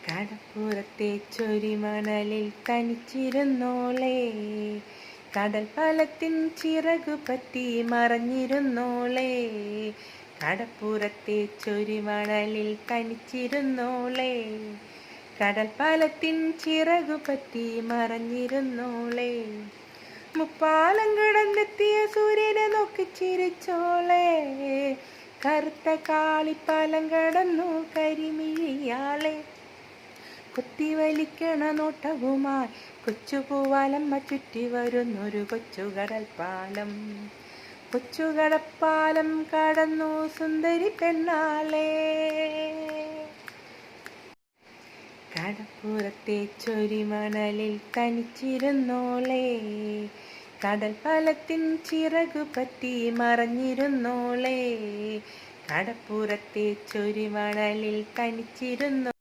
കടപ്പുറത്തെ ചൊരിമണലിൽ തനിച്ചിരുന്നോളേ, കടൽ ഫലത്തിൻ ചിറകുപറ്റി മറഞ്ഞിരുന്നോളേ. കടപ്പുറത്തെ ചൊരിമണലിൽ തനിച്ചിരുന്നോളേ, കടൽ ഫലത്തിൻ ചിറകുപറ്റി മറഞ്ഞിരുന്നോളേ. മുപ്പാലം കടന്നെത്തിയ സൂര്യനെ നോക്കി ചിരിച്ചോളേ, കറുത്ത കാളിപ്പാലം കടന്നു കരിമിഴിയാളെ. കുത്തിവലിക്കണ നോട്ടവുമായി കൊച്ചുപൂവാലമ്മ ചുറ്റി വരുന്നൊരു കൊച്ചുകടൽപ്പാലം. കൊച്ചുകടൽപ്പാലം കടന്നു സുന്ദരി പെണ്ണാളെ. കടപ്പുറത്തെ ചൊരിമണലിൽ തനിച്ചിരുന്നോളേ, കടൽ ഫലത്തിൻ ചിറകുപറ്റി മറഞ്ഞിരുന്നോളേ. കടപ്പുറത്തെ ചൊരിമണലിൽ തനിച്ചിരുന്നോ